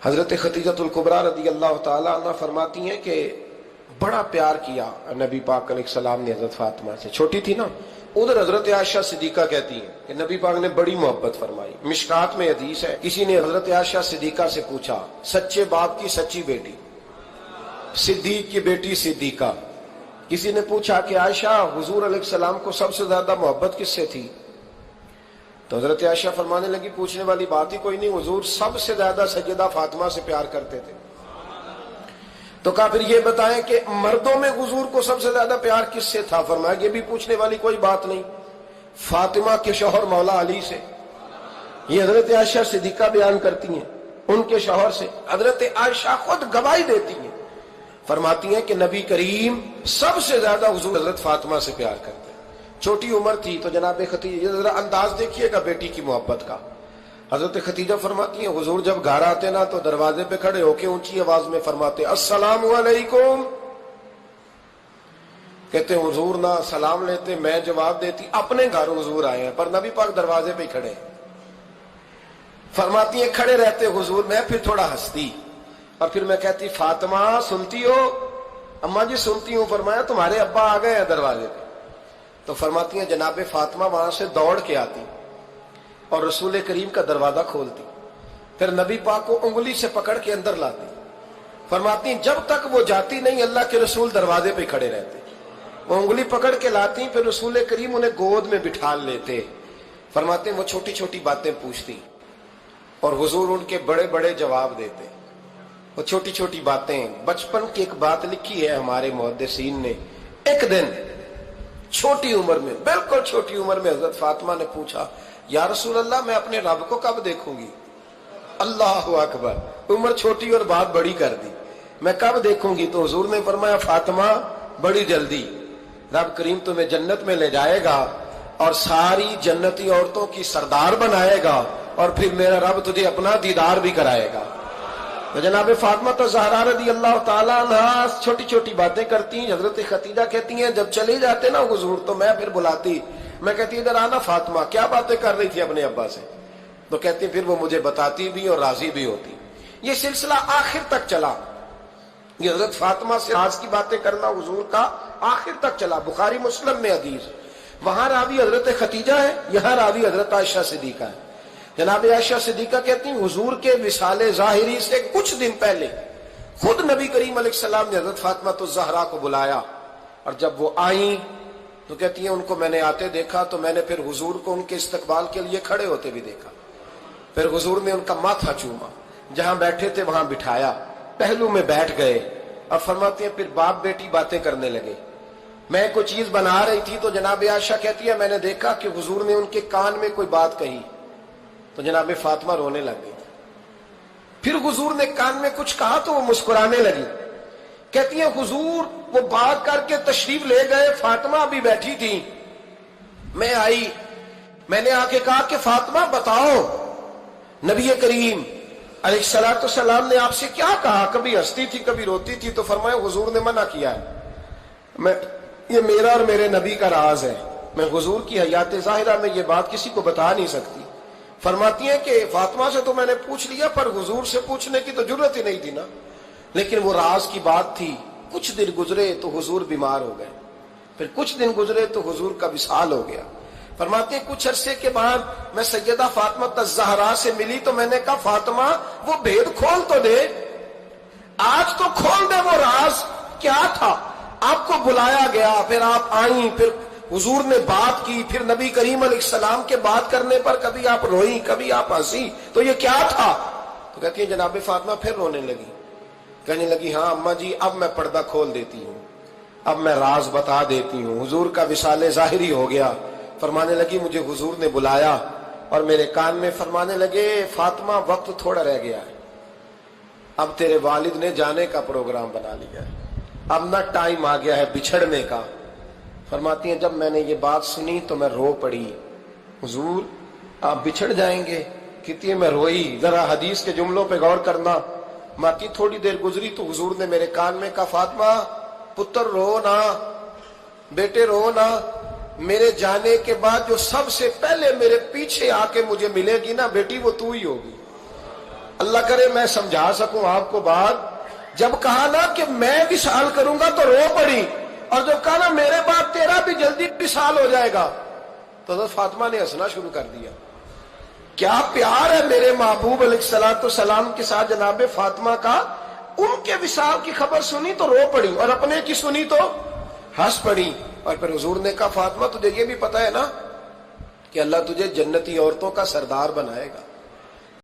حضرت خدیجۃ الکبریٰ رضی اللہ تعالیٰ عنہ فرماتی ہیں کہ بڑا پیار کیا نبی پاک علیہ السلام نے حضرت فاطمہ سے، چھوٹی تھی نا۔ ادھر حضرت عائشہ صدیقہ کہتی ہیں کہ نبی پاک نے بڑی محبت فرمائی۔ مشکات میں حدیث ہے، کسی نے حضرت عائشہ صدیقہ سے پوچھا، سچے باپ کی سچی بیٹی، صدیق کی بیٹی صدیقہ، کسی نے پوچھا کہ عائشہ حضور علیہ السلام کو سب سے زیادہ محبت کس سے تھی؟ تو حضرت عائشہ فرمانے لگی پوچھنے والی بات ہی کوئی نہیں، حضور سب سے زیادہ سیدہ فاطمہ سے پیار کرتے تھے۔ تو کہا پھر یہ بتائیں کہ مردوں میں حضور کو سب سے زیادہ پیار کس سے تھا؟ فرمایا یہ بھی پوچھنے والی کوئی بات نہیں، فاطمہ کے شوہر مولا علی سے۔ یہ حضرت عائشہ صدیقہ بیان کرتی ہیں ان کے شوہر سے، حضرت عائشہ خود گواہی دیتی ہیں، فرماتی ہیں کہ نبی کریم سب سے زیادہ حضور حضرت فاطمہ سے پیار کرتے ہیں۔ چھوٹی عمر تھی تو جناب خدیجہ، یہ ذرا انداز دیکھیے گا بیٹی کی محبت کا۔ حضرت خدیجہ فرماتی ہیں حضور جب گھر آتے نا تو دروازے پہ کھڑے ہو کے اونچی آواز میں فرماتے السلام علیکم، کہتے حضور نہ سلام لیتے، میں جواب دیتی اپنے گھر حضور آئے ہیں پر نبی پاک دروازے پہ ہی کھڑے ہیں۔ فرماتی ہیں کھڑے رہتے حضور، میں پھر تھوڑا ہنستی اور پھر میں کہتی فاطمہ سنتی ہو؟ اماں جی سنتی ہوں۔ فرمایا تمہارے ابا آ گئے ہیں دروازے پہ۔ تو فرماتی ہیں جناب فاطمہ وہاں سے دوڑ کے آتی اور رسول کریم کا دروازہ کھولتی، پھر نبی پاک کو انگلی سے پکڑ کے اندر لاتی۔ فرماتی ہیں جب تک وہ جاتی نہیں اللہ کے رسول دروازے پہ کھڑے رہتے، وہ انگلی پکڑ کے لاتی، پھر رسول کریم انہیں گود میں بٹھا لیتے۔ فرماتے ہیں وہ چھوٹی چھوٹی باتیں پوچھتی اور حضور ان کے بڑے بڑے جواب دیتے۔ وہ چھوٹی چھوٹی باتیں، بچپن کی ایک بات لکھی ہے ہمارے محدثین نے، ایک دن چھوٹی عمر میں، بالکل چھوٹی عمر میں حضرت فاطمہ نے پوچھا یا رسول اللہ میں اپنے رب کو کب دیکھوں گی؟ اللہ اکبر، عمر چھوٹی اور بات بڑی کر دی، میں کب دیکھوں گی؟ تو حضور نے فرمایا فاطمہ بڑی جلدی، رب کریم تمہیں جنت میں لے جائے گا اور ساری جنتی عورتوں کی سردار بنائے گا اور پھر میرا رب تجھے اپنا دیدار بھی کرائے گا۔ تو جناب فاطمہ تو زہرا رضی اللہ تعالیٰ عنہ چھوٹی چھوٹی باتیں کرتی ہیں۔ حضرت خدیجہ کہتی ہیں جب چلے جاتے نا حضور تو میں پھر بلاتی، میں کہتی ادھر آنا فاطمہ، کیا باتیں کر رہی تھی اپنے ابا سے؟ تو کہتی پھر وہ مجھے بتاتی بھی اور راضی بھی ہوتی۔ یہ سلسلہ آخر تک چلا، یہ حضرت فاطمہ سے راز کی باتیں کرنا حضور کا آخر تک چلا۔ بخاری مسلم میں حدیث، وہاں راوی حضرت خدیجہ ہے، یہاں راوی حضرت عائشہ صدیقہ ہے۔ جناب عائشہ صدیقہ کہتی ہیں حضور کے وصال ظاہری سے کچھ دن پہلے خود نبی کریم علیہ السلام نے حضرت فاطمہ الزہرا کو بلایا، اور جب وہ آئیں تو کہتی ہیں ان کو میں نے آتے دیکھا تو میں نے پھر حضور کو ان کے استقبال کے لیے کھڑے ہوتے بھی دیکھا، پھر حضور نے ان کا ماتھا چوما، جہاں بیٹھے تھے وہاں بٹھایا، پہلو میں بیٹھ گئے اور فرماتے ہیں پھر باپ بیٹی باتیں کرنے لگے۔ میں کوئی چیز بنا رہی تھی تو جناب عائشہ کہتی ہے میں نے دیکھا کہ حضور نے ان کے کان میں کوئی بات کہی تو جناب فاطمہ رونے لگ گئی، پھر حضور نے کان میں کچھ کہا تو وہ مسکرانے لگی۔ کہتی ہیں حضور وہ بات کر کے تشریف لے گئے، فاطمہ ابھی بیٹھی تھی، میں آئی، میں نے آ کے کہا کہ فاطمہ بتاؤ نبی کریم علیہ السلام نے آپ سے کیا کہا؟ کبھی ہنستی تھی کبھی روتی تھی، تو فرمایا حضور نے منع کیا ہے، یہ میرا اور میرے نبی کا راز ہے، میں حضور کی حیات ظاہرہ میں یہ بات کسی کو بتا نہیں سکتی۔ فرماتی ہیں کہ فاطمہ سے تو میں نے پوچھ لیا پر حضور سے پوچھنے کی تو ضرورت ہی نہیں تھی نا، لیکن وہ راز کی بات تھی۔ کچھ دن گزرے تو حضور بیمار ہو گئے، پھر کچھ دن گزرے تو حضور کا وصال ہو گیا۔ فرماتے ہیں کچھ عرصے کے بعد میں سیدہ فاطمہ الزہرا سے ملی تو میں نے کہا فاطمہ وہ بھید کھول تو دے، آج تو کھول دے وہ راز کیا تھا؟ آپ کو بلایا گیا، پھر آپ آئیں، پھر حضور نے بات کی، پھر نبی کریم علیہ السلام کے بات کرنے پر کبھی آپ روئی کبھی آپ ہنسی، تو یہ کیا تھا؟ تو کہتی ہے جناب فاطمہ پھر رونے لگی، کہنے لگی ہاں اماں جی اب میں پردہ کھول دیتی ہوں، اب میں راز بتا دیتی ہوں، حضور کا وصال ظاہری ہو گیا۔ فرمانے لگی مجھے حضور نے بلایا اور میرے کان میں فرمانے لگے فاطمہ وقت تھوڑا رہ گیا ہے، اب تیرے والد نے جانے کا پروگرام بنا لیا ہے، اب نہ ٹائم آ گیا ہے بچھڑنے کا۔ فرماتی ہیں جب میں نے یہ بات سنی تو میں رو پڑی، حضور آپ بچھڑ جائیں گے؟ کہتی ہے میں روئی۔ ذرا حدیث کے جملوں پہ غور کرنا، ماتی تھوڑی دیر گزری تو حضور نے میرے کان میں کہا فاطمہ پتر رو نا، بیٹے رو نا، میرے جانے کے بعد جو سب سے پہلے میرے پیچھے آ کے مجھے ملے گی نا بیٹی وہ تو ہی ہوگی۔ اللہ کرے میں سمجھا سکوں آپ کو بات. جب کہا نا کہ میں وصال کروں گا تو رو پڑی, اور جب کہا نا میرے بعد تیرا بھی جلدی وصال ہو جائے گا تو حضرت فاطمہ نے ہنسنا شروع کر دیا. کیا پیار ہے میرے محبوب علیہ الصلوۃ والسلام کے ساتھ جناب فاطمہ کا. ان کے وصال کی خبر سنی تو رو پڑی, اور اپنے کی سنی تو ہنس پڑی. اور پھر حضور نے کہا فاطمہ تجھے یہ بھی پتا ہے نا کہ اللہ تجھے جنتی عورتوں کا سردار بنائے گا.